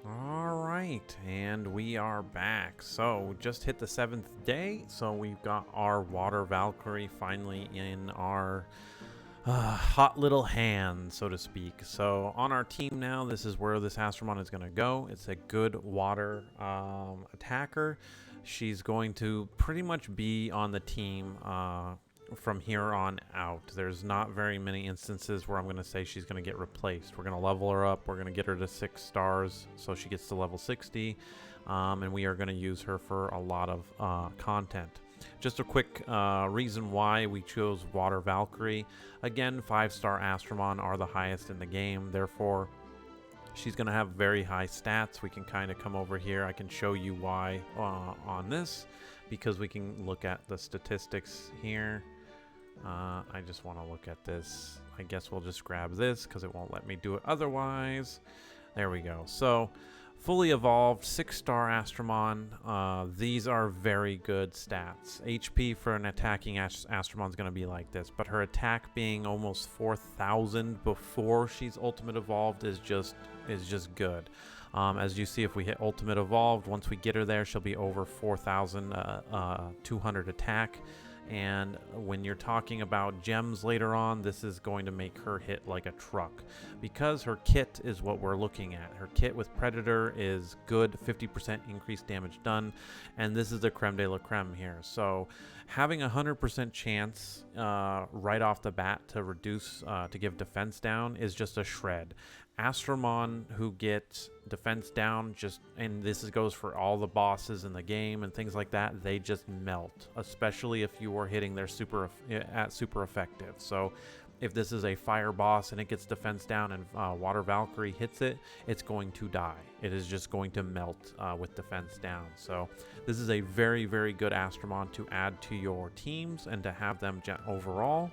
All right, and we are back. So, just hit the 7th day, so we've got our Water Valkyrie finally in our hot little hand, so to speak. So, on our team now, this is where this Astromon is going to go. It's a good water attacker. She's going to pretty much be on the team from here on out. There's not very many instances where I'm going to say she's going to get replaced. We're going to level her up. We're going to get her to 6 stars so she gets to level 60. And we are going to use her for a lot of content. Just a quick reason why we chose Water Valkyrie. Again, 5-star Astromon are the highest in the game. Therefore, she's going to have very high stats. We can kind of come over here. I can show you why on this, because we can look at the statistics here. I just want to look at this. I guess we'll just grab this because it won't let me do it otherwise. There we go. So, fully evolved, 6-star Astromon. These are very good stats. HP for an attacking Astromon is going to be like this, but her attack being almost 4,000 before she's ultimate evolved is just good. As you see, if we hit ultimate evolved, once we get her there, she'll be over 4,200 attack. And when you're talking about gems later on, this is going to make her hit like a truck, because her kit is what we're looking at. Her kit with Predator is good, 50% increased damage done, and this is the creme de la creme here. So having a 100% chance right off the bat to reduce, to give defense down is just a shred. Astromon who get defense down, and this goes for all the bosses in the game and things like that, they just melt, especially if you are hitting their super effective. So if this is a fire boss and it gets defense down and Water Valkyrie hits it, it's going to die. It is just going to melt with defense down. So this is a very, very good Astromon to add to your teams and to have them overall.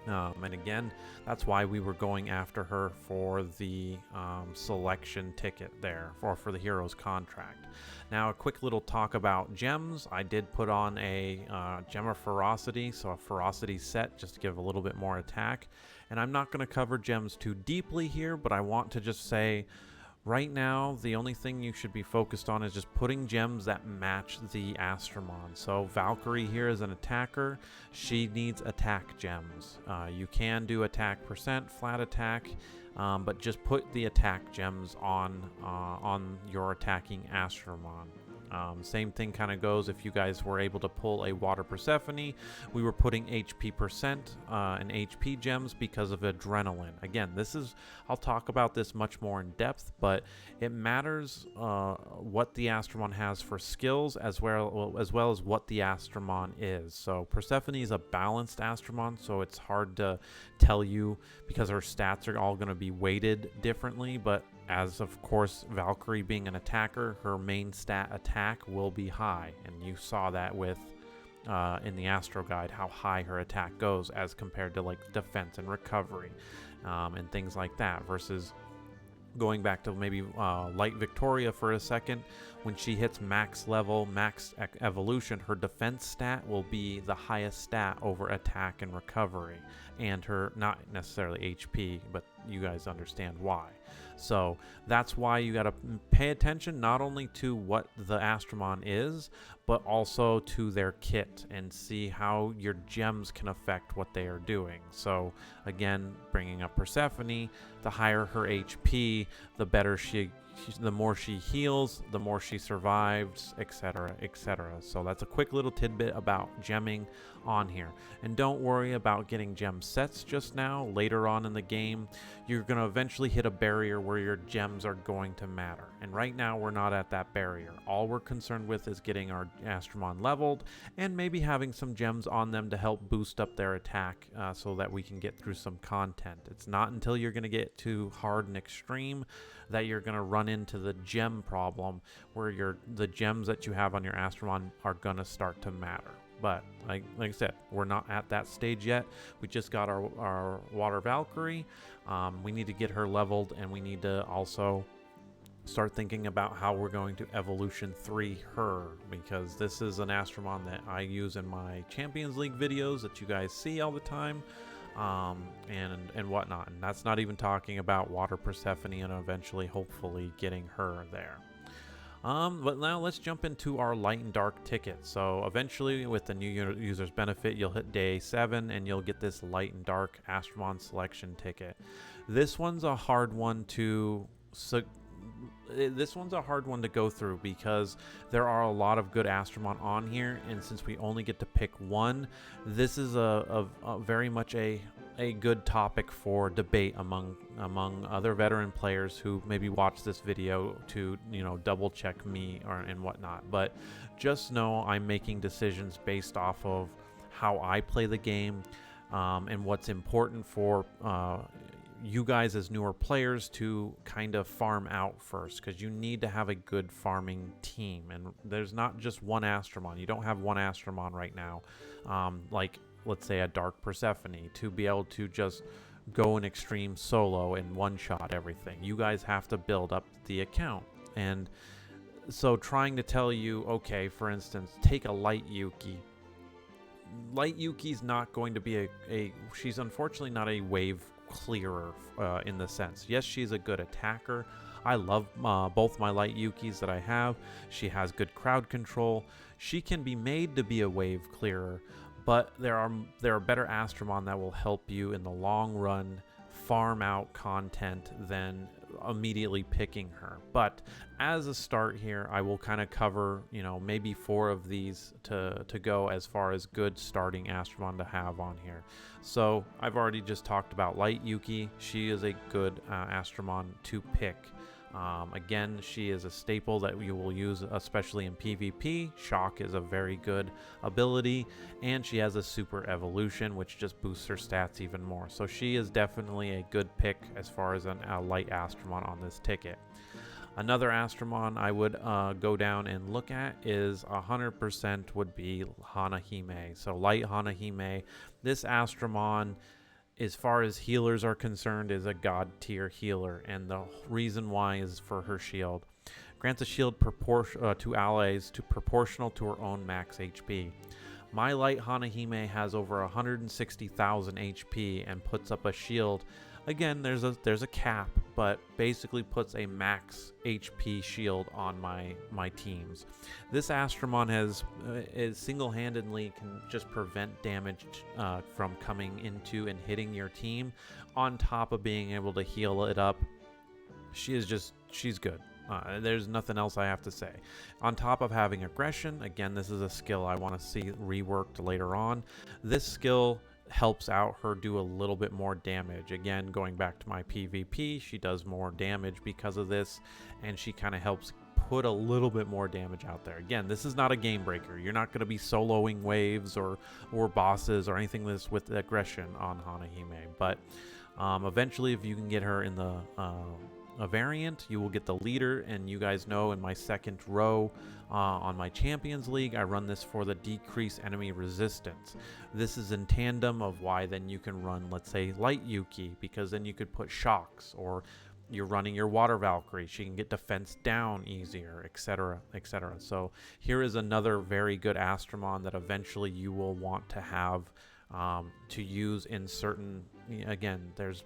And again, that's why we were going after her for the selection ticket there, for the hero's contract. Now, a quick little talk about gems. I did put on a Gem of Ferocity, so a Ferocity set, just to give a little bit more attack. And I'm not going to cover gems too deeply here, but I want to just say, right now, the only thing you should be focused on is just putting gems that match the Astromon. So Valkyrie here is an attacker. She needs attack gems. You can do attack percent, flat attack, but just put the attack gems on your attacking Astromon. Same thing kind of goes if you guys were able to pull a Water Persephone. We were putting HP percent and HP gems because of adrenaline. Again, I'll talk about this much more in depth, but it matters what the Astromon has for skills as well as what the Astromon is. So Persephone is a balanced Astromon, so it's hard to tell you because her stats are all going to be weighted differently, but as of course Valkyrie being an attacker, her main stat attack will be high, and you saw that with in the Astro Guide how high her attack goes as compared to like defense and recovery and things like that, versus going back to maybe Light Victoria for a second. When she hits max level, max evolution, her defense stat will be the highest stat over attack and recovery, and her, not necessarily HP, but you guys understand why. So that's why you got to pay attention not only to what the Astromon is, but also to their kit and see how your gems can affect what they are doing. So again, bringing up Persephone, the higher her HP, the better the more she heals, the more she survives, etc., etc. So that's a quick little tidbit about gemming on here. And don't worry about getting gem sets just now. Later on in the game, you're going to eventually hit a barrier where your gems are going to matter. And right now, we're not at that barrier. All we're concerned with is getting our Astromon leveled and maybe having some gems on them to help boost up their attack so that we can get through some content. It's not until you're going to get to hard and extreme that you're going to run into the gem problem where the gems that you have on your Astromon are going to start to matter. But like I said, we're not at that stage yet. We just got our Water Valkyrie. We need to get her leveled, and we need to also start thinking about how we're going to Evolution 3 her, because this is an Astromon that I use in my Champions League videos that you guys see all the time. and whatnot. And that's not even talking about Water Persephone and eventually, hopefully, getting her there. But now let's jump into our light and dark ticket. So eventually, with the new user's benefit, you'll hit day 7 and you'll get this light and dark Astromon selection ticket. This one's a hard one to go through because there are a lot of good Astromon on here, and since we only get to pick one, this is a very much a good topic for debate among other veteran players who maybe watch this video to double check me and whatnot. But just know I'm making decisions based off of how I play the game, and what's important for you guys as newer players to kind of farm out first, because you need to have a good farming team, and there's not just one Astromon. You don't have one Astromon right now, like let's say a Dark Persephone, to be able to just go an extreme solo and one-shot everything. You guys have to build up the account. And so trying to tell you, okay, for instance, take a Light Yuki. Light Yuki's not going to be she's unfortunately not a wave clearer in the sense. Yes, she's a good attacker. I love both my Light Yukis that I have. She has good crowd control. She can be made to be a wave clearer, but there are better Astromon that will help you in the long run farm out content than immediately picking her. But as a start here, I will kind of cover, maybe 4 of these to go as far as good starting Astromon to have on here. So I've already just talked about Light Yuki. She is a good Astromon to pick. Again, she is a staple that you will use, especially in PvP. Shock is a very good ability, and she has a super evolution, which just boosts her stats even more. So she is definitely a good pick as far as a light Astromon on this ticket. Another Astromon I would go down and look at is 100% would be Hanahime. So light Hanahime. This Astromon, as far as healers are concerned, is a god tier healer, and the reason why is for her shield. Grants a shield to allies proportional to her own max HP. My light Hanahime has over 160,000 HP and puts up a shield. Again, there's a cap, but basically puts a max HP shield on my teams. This Astromon is single-handedly can just prevent damage from coming into and hitting your team, on top of being able to heal it up. She's good. There's nothing else I have to say. On top of having aggression, again, this is a skill I want to see reworked later on. This skill helps out her do a little bit more damage. Again, going back to my PvP, she does more damage because of this, and she kind of helps put a little bit more damage out there. Again, this is not a game breaker. You're not going to be soloing waves or bosses or anything with aggression on Hanahime, but eventually, if you can get her in a variant, you will get the leader. And you guys know, in my second row on my Champions League, I run this for the decrease enemy resistance. This is in tandem of why then you can run, let's say, Light Yuki, because then you could put shocks, or you're running your Water Valkyrie, she can get defense down easier, etc., etc. So here is another very good Astromon that eventually you will want to have to use in certain. Again, there's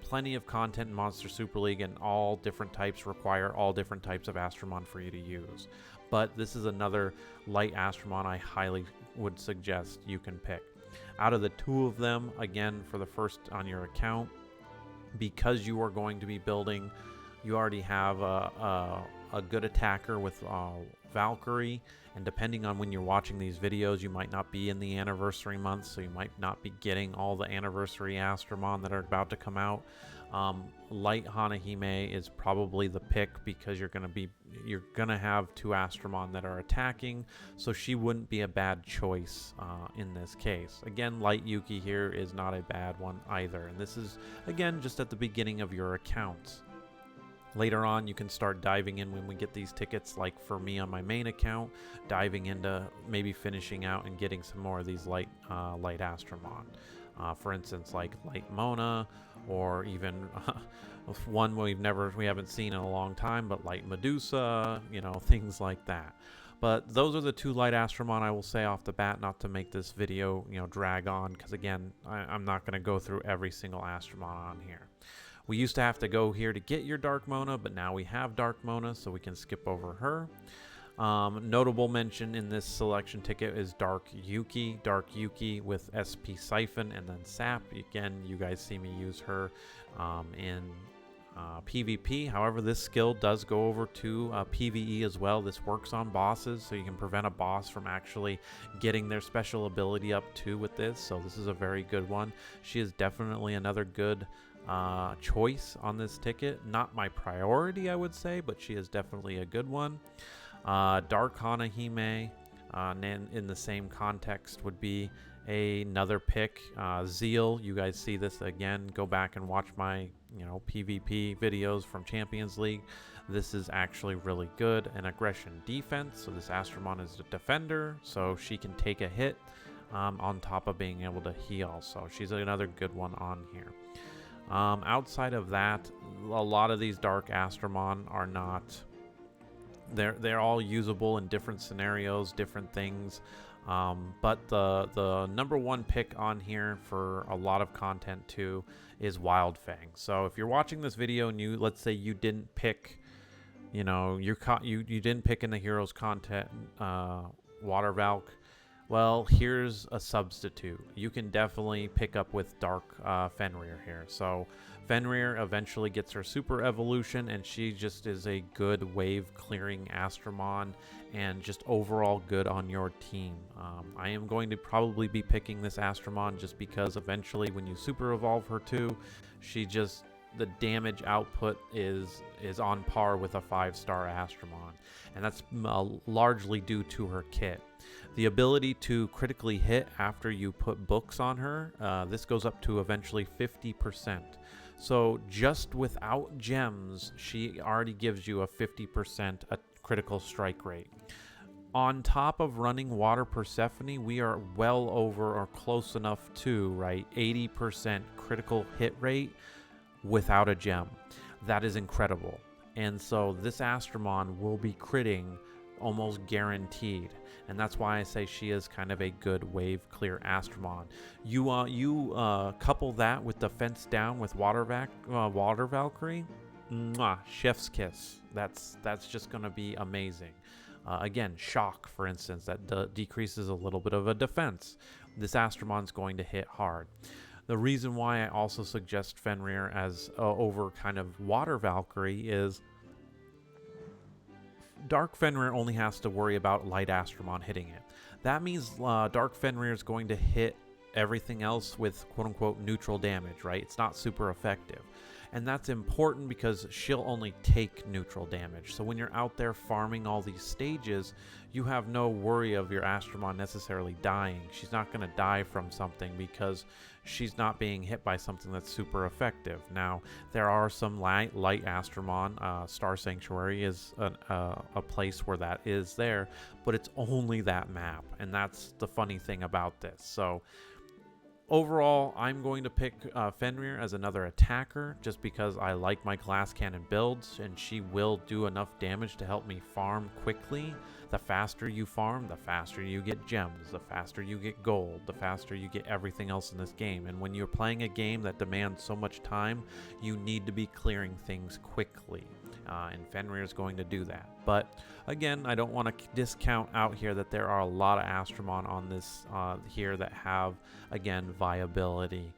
plenty of content in Monster Super League, and all different types require all different types of Astromon for you to use. But this is another light Astromon I highly would suggest you can pick. Out of the 2 of them, again, for the first on your account, because you are going to be building, you already have a good attacker with Valkyrie, and depending on when you're watching these videos, you might not be in the anniversary month, so you might not be getting all the anniversary Astromon that are about to come out. Light Hanahime is probably the pick, because you're gonna have 2 Astromon that are attacking, so she wouldn't be a bad choice in this case. Again, Light Yuki here is not a bad one either, and this is again just at the beginning of your accounts. Later on, you can start diving in when we get these tickets, like for me on my main account, diving into maybe finishing out and getting some more of these light Astromon. For instance, like Light Mona, or even one we haven't seen in a long time, but Light Medusa, things like that. But those are the 2 light Astromon I will say off the bat, not to make this video, drag on, because again, I'm not going to go through every single Astromon on here. We used to have to go here to get your Dark Mona, but now we have Dark Mona, so we can skip over her. Notable mention in this selection ticket is Dark Yuki. Dark Yuki with SP Siphon and then Sap. Again, you guys see me use her in PvP. However, this skill does go over to PvE as well. This works on bosses, so you can prevent a boss from actually getting their special ability up too with this. So this is a very good one. She is definitely another good choice on this ticket. Not my priority, I would say, but she is definitely a good one. Dark Hanahime, in the same context, would be another pick. Zeal, you guys see this again. Go back and watch my PvP videos from Champions League. This is actually really good. An aggression defense, so this Astromon is a defender, so she can take a hit on top of being able to heal. So she's another good one on here. Outside of that, a lot of these Dark Astromon are not... They're all usable in different scenarios, different things. But the number 1 pick on here for a lot of content too is Wild Fang. So if you're watching this video and let's say you didn't pick, you didn't pick in the heroes content Water Valk, well, here's a substitute. You can definitely pick up with Dark Fenrir here. So Fenrir eventually gets her super evolution, and she just is a good wave clearing Astromon and just overall good on your team. I am going to probably be picking this Astromon just because eventually when you super evolve her too, the damage output is on par with a 5-star Astromon, and that's largely due to her kit. The ability to critically hit after you put books on her, this goes up to eventually 50%. So just without gems, she already gives you a 50% critical strike rate. On top of running Water Persephone, we are well over or close enough to, 80% critical hit rate without a gem. That is incredible. And so this Astromon will be critting almost guaranteed, and that's why I say she is kind of a good wave clear Astromon. You couple that with the fence down with Water Valkyrie, chef's kiss. That's just gonna be amazing. Again, shock, for instance, that decreases a little bit of a defense. This Astromon's going to hit hard. The reason why I also suggest Fenrir as over kind of Water Valkyrie is Dark Fenrir only has to worry about Light Astromon hitting it. That means Dark Fenrir is going to hit everything else with quote-unquote neutral damage, right? It's not super effective. And that's important because she'll only take neutral damage. So when you're out there farming all these stages, you have no worry of your Astromon necessarily dying. She's not going to die from something because she's not being hit by something that's super effective. Now, there are some light Astromon. Star Sanctuary is a place where that is there, but it's only that map. And that's the funny thing about this. So overall, I'm going to pick Fenrir as another attacker just because I like my glass cannon builds, and she will do enough damage to help me farm quickly. The faster you farm, the faster you get gems, the faster you get gold, the faster you get everything else in this game. And when you're playing a game that demands so much time, you need to be clearing things quickly. And Fenrir is going to do that. But again, I don't want to discount out here that there are a lot of Astromon on this here that have, again, viability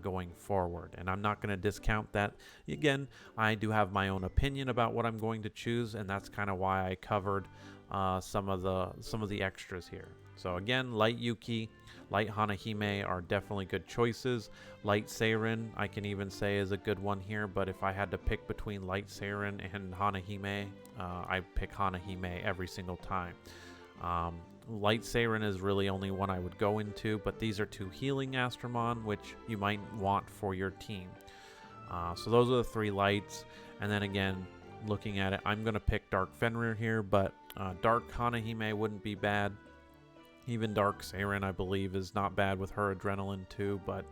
going forward. And I'm not going to discount that. Again, I do have my own opinion about what I'm going to choose, and that's kind of why I covered some of the extras here. So again, Light Yuki, Light Hanahime are definitely good choices. Light Seirin, I can even say, is a good one here, but if I had to pick between Light Seirin and Hanahime, I pick Hanahime every single time. Light Seirin is really only one I would go into, but these are 2 healing Astromon, which you might want for your team. So those are the 3 lights, and then again, looking at it, I'm going to pick Dark Fenrir here, but Dark Hanahime wouldn't be bad. Even Dark Seirin, I believe, is not bad with her Adrenaline too, but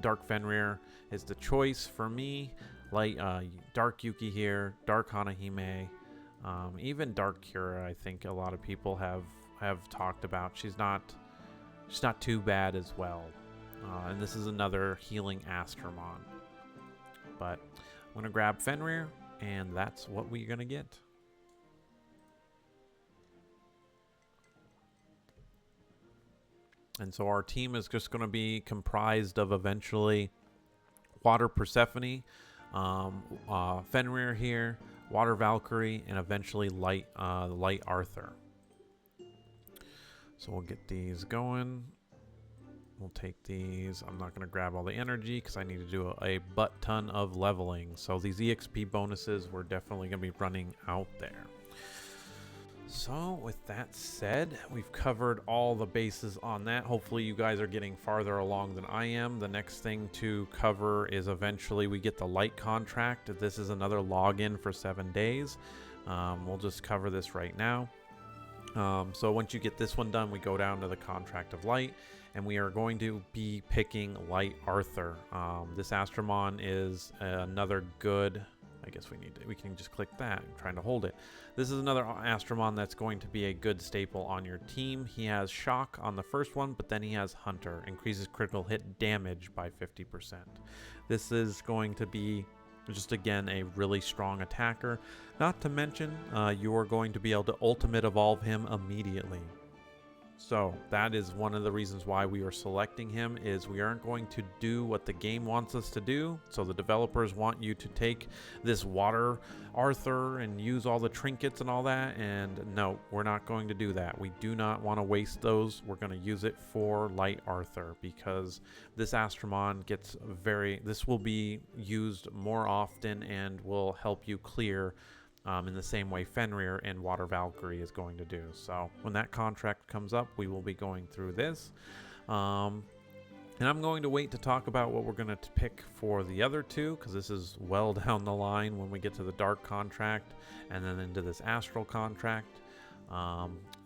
Dark Fenrir is the choice for me. Like Dark Yuki here, Dark Hanahime, Even Dark Cura, I think a lot of people have talked about. She's not too bad as well. And this is another healing Astromon. But I'm going to grab Fenrir, and that's what we're going to get. And so our team is just going to be comprised of eventually Water Persephone, Fenrir here, Water Valkyrie, and eventually Light Arthur. So we'll get these going. We'll take these. I'm not going to grab all the energy because I need to do a butt ton of leveling. So these EXP bonuses, we're definitely going to be running out there. So with that said, we've covered all the bases on that. Hopefully you guys are getting farther along than I am. The next thing to cover is eventually we get the light contract. This is another login for 7 days. We'll just cover this right now. So once you get this one done, we go down to the contract of light, and we are going to be picking Light Arthur. This Astromon is another good... I guess we can just click that. I'm trying to hold it. This is another Astromon that's going to be a good staple on your team. He has Shock on the first one, but then he has Hunter. Increases critical hit damage by 50%. This is going to be just, again, a really strong attacker. Not to mention, you are going to be able to ultimate evolve him immediately. So that is one of the reasons why we are selecting him, is we aren't going to do what the game wants us to do. So the developers want you to take this Water Arthur and use all the trinkets and all that, and no, we're not going to do that. We do not want to waste those. We're going to use it for Light Arthur, because this Astromon gets this will be used more often and will help you clear in the same way Fenrir and Water Valkyrie is going to do. So when that contract comes up, we will be going through this. And I'm going to wait to talk about what we're going to pick for the other two, because this is well down the line when we get to the Dark contract and then into this Astral contract.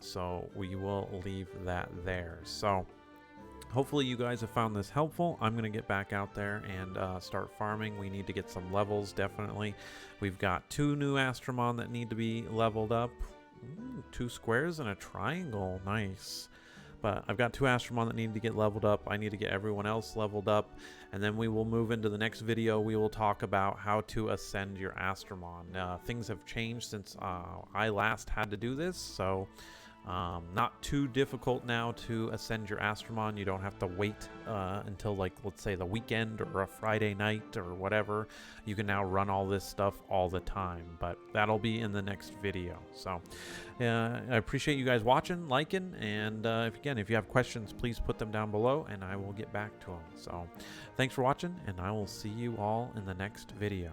So we will leave that there. So hopefully you guys have found this helpful. I'm going to get back out there and start farming. We need to get some levels, definitely. We've got 2 new Astromon that need to be leveled up. Ooh, 2 squares and a triangle. Nice. But I've got 2 Astromon that need to get leveled up. I need to get everyone else leveled up. And then we will move into the next video. We will talk about how to ascend your Astromon. Things have changed since I last had to do this. So... not too difficult now to ascend your Astromon. You don't have to wait until, like, let's say the weekend or a Friday night or whatever. You can now run all this stuff all the time, but that'll be in the next video. So I appreciate you guys watching, liking, and if you have questions, please put them down below and I will get back to them. So thanks for watching, and I will see you all in the next video.